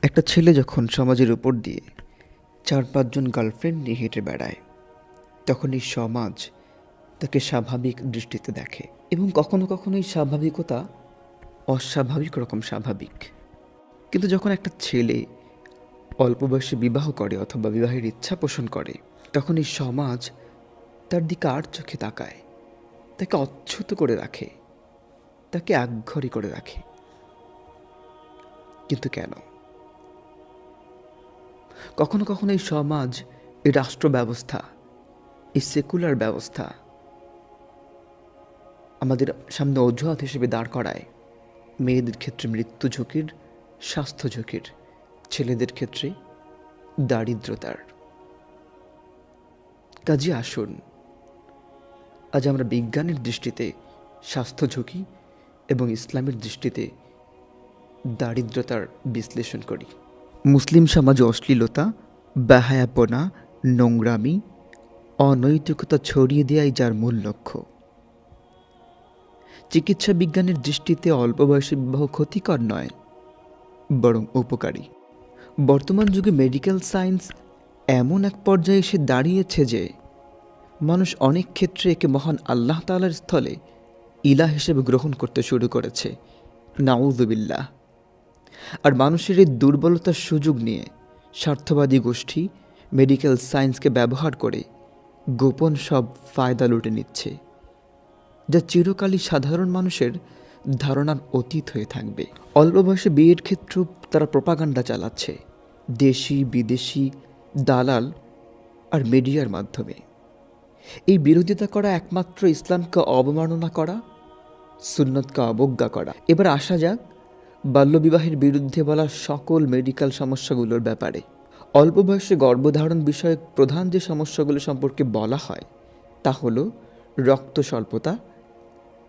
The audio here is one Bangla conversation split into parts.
একটা ছেলে যখন সমাজের উপর দিয়ে 4-5 জন গার্লফ্রেন্ড নিয়ে হেঁটে বেড়ায়, তখন এই সমাজ তাকে স্বাভাবিক দৃষ্টিতে দেখে এবং কখনো কখনো এই স্বাভাবিকতা অস্বাভাবিক রকম স্বাভাবিক। কিন্তু যখন একটা ছেলে অল্প বয়সে বিবাহ করে অথবা বিবাহের ইচ্ছা পোষণ করে, তখন এই সমাজ তার দিকে আর চোখে তাকায়, তাকে অচ্ছুত করে রাখে, তাকে একঘরে করে রাখে। কিন্তু কেন? কখনো কখনো এই সমাজ, এই রাষ্ট্র ব্যবস্থা, এই সেকুলার ব্যবস্থা আমাদের সামনে অজুহাত হিসেবে দাঁড় করায় মেয়েদের ক্ষেত্রে মৃত্যু ঝুঁকির, স্বাস্থ্য ঝুঁকির, ছেলেদের ক্ষেত্রে দারিদ্রতার। কাজে আসুন আজ আমরা বিজ্ঞানের দৃষ্টিতে স্বাস্থ্য ঝুঁকি এবং ইসলামের দৃষ্টিতে দারিদ্রতার বিশ্লেষণ করি। মুসলিম সমাজে অশ্লীলতা, বেহায়াপনা, নোংরামি, অনৈতিকতা ছড়িয়ে দেওয়াই যার মূল লক্ষ্য। চিকিৎসা বিজ্ঞানের দৃষ্টিতে অল্প বয়সে বিবাহ ক্ষতিকর নয়, বরং উপকারী। বর্তমান যুগে মেডিকেল সায়েন্স এমন এক পর্যায়ে এসে দাঁড়িয়েছে যে মানুষ অনেক ক্ষেত্রে একে মহান আল্লাহ তাআলার স্থলে ইলাহ হিসেবে গ্রহণ করতে শুরু করেছে, নাউযুবিল্লাহ। আর মানুষের এই দুর্বলতার সুযোগ নিয়ে স্বার্থবাদী গোষ্ঠী মেডিকেল সায়েন্সকে ব্যবহার করে গোপন সব ফায়দা লুটে নিচ্ছে, যা চিরকালই সাধারণ মানুষের ধারণার অতীত হয়ে থাকবে। অল্প বয়সে বিয়ের ক্ষেত্রেও তারা প্রপাগান্ডা চালাচ্ছে, দেশি বিদেশি দালাল আর মিডিয়ার মাধ্যমে। এই বিরোধিতা করা একমাত্র ইসলামকে অবমাননা করা, সুন্নতকে অবজ্ঞা করা। এবার আসা যাক বাল্যবিবাহের বিরুদ্ধে বলা সকল মেডিকেল সমস্যাগুলোর ব্যাপারে। অল্প বয়সে গর্ভধারণ বিষয়ক প্রধান যে সমস্যাগুলো সম্পর্কে বলা হয় তা হলো রক্ত স্বল্পতা,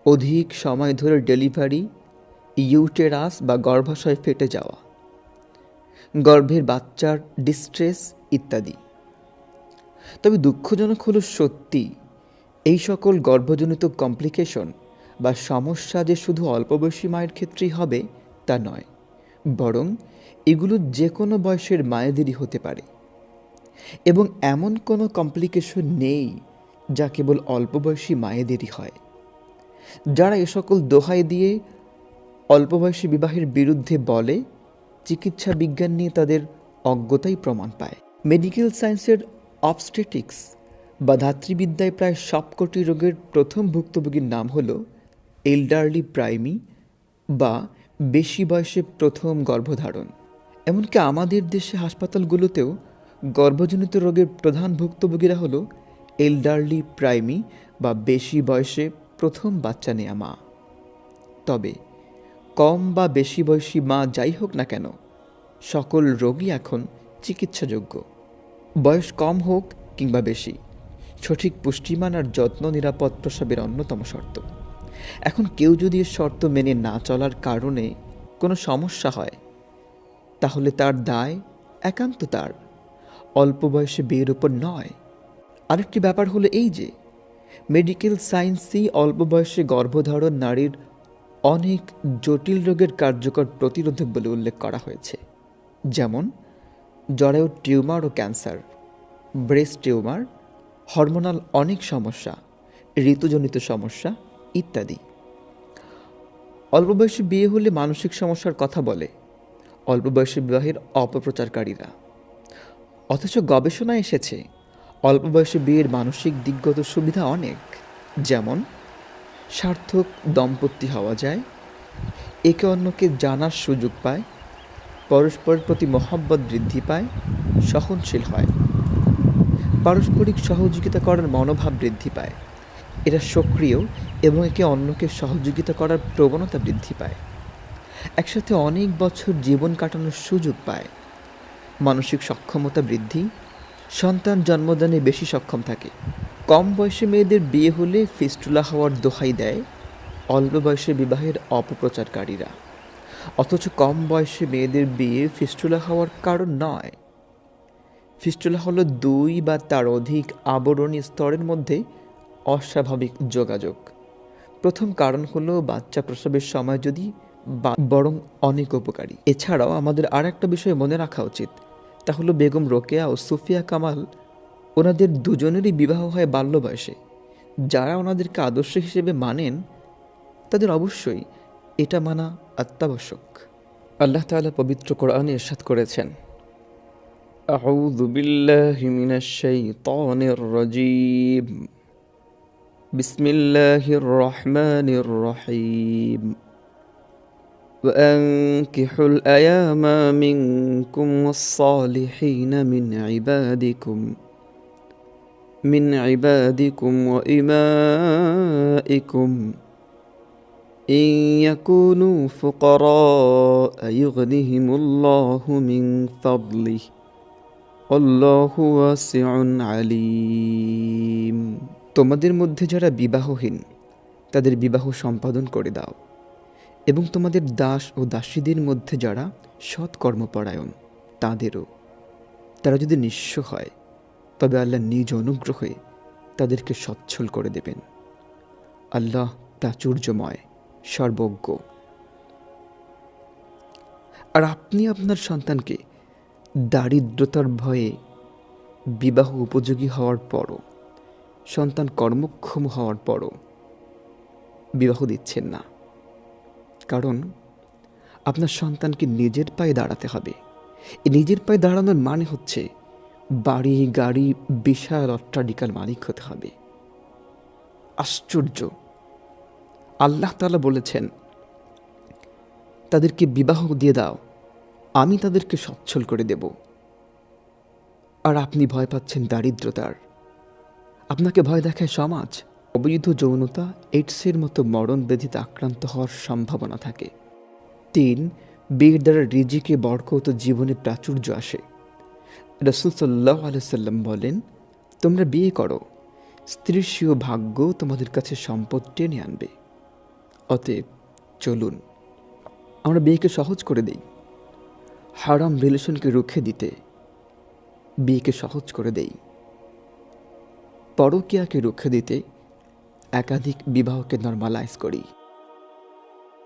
অধিক সময় ধরে ডেলিভারি, ইউটেরাস বা গর্ভাশয় ফেটে যাওয়া, গর্ভের বাচ্চার ডিস্ট্রেস ইত্যাদি। তবে দুঃখজনক হলো সত্যি, এই সকল গর্ভজনিত কমপ্লিকেশন বা সমস্যা যে শুধু অল্পবয়সী মায়ের ক্ষেত্রেই হবে তা নয়, বরং এগুলো যে কোনো বয়সের মায়েদেরই হতে পারে। এবং এমন কোনো কমপ্লিকেশন নেই যা কেবল অল্পবয়সী মায়েদেরই হয়। যারা এ সকল দোহাই দিয়ে অল্পবয়সী বিবাহের বিরুদ্ধে বলে, চিকিৎসা বিজ্ঞান নিয়ে তাদের অজ্ঞতাই প্রমাণ পায়। মেডিকেল সায়েন্সের অবস্টেটিক্স বা ধাত্রীবিদ্যায় প্রায় সবকটি রোগের প্রথম ভুক্তভোগীর নাম হল এল্ডারলি প্রাইমি বা বেশি বয়সে প্রথম গর্ভধারণ। এমনকি আমাদের দেশে হাসপাতালগুলোতেও গর্ভজনিত রোগের প্রধান ভুক্তভোগীরা হলো এল্ডারলি প্রাইমি বা বেশি বয়সে প্রথম বাচ্চা নেয়া মা। তবে কম বা বেশি বয়সী মা যাই হোক না কেন, সকল রোগই এখন চিকিৎসাযোগ্য। বয়স কম হোক কিংবা বেশি, সঠিক পুষ্টিমান আর যত্ন নিরাপদ প্রসবের অন্যতম শর্ত। এখন কেউ যদি এ শর্ত মেনে না চলার কারণে কোনো সমস্যা হয়, তাহলে তার দায় একান্ত তার, অল্প বয়সে বিয়ের উপর নয়। আরেকটি ব্যাপার হলো এই যে মেডিকেল সায়েন্সই অল্প বয়সে গর্ভধারণ নারীর অনেক জটিল রোগের কার্যকর প্রতিরোধক বলে উল্লেখ করা হয়েছে, যেমন জরায়ুর টিউমার ও ক্যান্সার, ব্রেস্ট টিউমার, হরমোনাল অনেক সমস্যা, ঋতুজনিত সমস্যা ইত্যাদি। অল্প বয়সে বিয়ে হলে মানসিক সমস্যার কথা বলে অল্প বয়সে বিবাহের অপপ্রচারকারীরা, অথচ গবেষণায় এসেছে অল্প বয়সে বিয়ের মানসিক দিকগত সুবিধা অনেক, যেমন সার্থক দম্পতি হওয়া যায়, একে অন্যকে জানার সুযোগ পায়, পরস্পরের প্রতি মহব্বত বৃদ্ধি পায়, সহনশীল হয়, পারস্পরিক সহযোগিতা করার মনোভাব বৃদ্ধি পায়, এরা সক্রিয় এবং একে অন্যকে সহযোগিতা করার প্রবণতা বৃদ্ধি পায়, একসাথে অনেক বছর জীবন কাটানোর সুযোগ পায়, মানসিক সক্ষমতা বৃদ্ধি, সন্তান জন্মদানে বেশি সক্ষম থাকে। কম বয়সে মেয়েদের বিয়ে হলে ফিস্টুলা হওয়ার দোহাই দেয় অল্প বয়সে বিবাহের অপপ্রচারকারীরা, অথচ কম বয়সে মেয়েদের বিয়ে ফিস্টুলা হওয়ার কারণ নয়। ফিস্টুলা হলো 2 বা তার অধিক আবরণী স্তরের মধ্যে অস্বাভাবিক যোগাযোগ। প্রথম কারণ হলো বাচ্চা প্রসবের সময় যদি বরং অনেক উপকারী। এছাড়াও আমাদের আর একটা বিষয় মনে রাখা উচিত, তা হলো বেগম রোকেয়া ও সুফিয়া কামাল, ওনাদের দুজনেরই বিবাহ হয় বাল্য বয়সে। যারা ওনাদেরকে আদর্শ হিসেবে মানেন তাদের অবশ্যই এটা মানা অত্যাবশ্যক। আল্লাহ তাআলা পবিত্র কোরআনে ইরশাদ করেছেন, আউযু বিল্লাহি মিনাশ শাইতানির রাজীম, বিসমিল্লাহির রহমানির রহিম, وأنكحوا الأيام منكم والصالحين من عبادكم وإمائكم إن يكونوا فقراء يغنهم الله من فضله والله واسع عليم। তোমাদের মধ্যে যারা বিবাহহীন তাদের বিবাহ সম্পাদন করে দাও, এবং তোমাদের দাস ও দাসীদের মধ্যে যারা সৎকর্মপরায়ণ তাদেরও। তারা যদি নিঃস্ব হয় তবে আল্লাহ নিজ অনুগ্রহে তাদেরকে সচ্ছল করে দেবেন। আল্লাহ প্রাচুর্যময়, সর্বজ্ঞ। আর আপনি আপনার সন্তানকে দারিদ্রতার ভয়ে বিবাহ উপযোগী হওয়ার পরও, সন্তান কর্মক্ষম হওয়ার পরও বিবাহ দিচ্ছেন না, কারণ আপনার সন্তানকে নিজের পায়ে দাঁড়াতে হবে। এই নিজের পায়ে দাঁড়ানোর মানে হচ্ছে বাড়ি গাড়ি বিশাল অট্টালিকার মালিক হতে হবে। আশ্চর্য! আল্লাহ তাআলা বলেছেন, তাদেরকে বিবাহ দিয়ে দাও, আমি তাদেরকে সচ্ছল করে দেব। আর আপনি ভয় পাচ্ছেন দারিদ্রতার, আপনাকে ভয় দেখায় সমাজ। অবৈধ যৌনতা, এইডসের মতো মরণ ব্যাধিতে আক্রান্ত হওয়ার সম্ভাবনা থাকে। 3, বিয়ের দ্বারা রিজিকে বরকত জীবনে প্রাচুর্য আসে। রাসূল সাল্লাল্লাহু আলাইহি ওয়াসাল্লাম বলেন, তোমরা বিয়ে করো, স্ত্রীর স্বীয় ভাগ্য তোমাদের কাছে সম্পদ টেনে আনবে। অতএব চলুন আমরা বিয়েকে সহজ করে দেই। হারাম রিলেশনকে রুখে দিতে বিয়েকে সহজ করে দেই। পরকীয়াকে রুখে দিতে একাধিক বিবাহকে নরমালাইজ করি।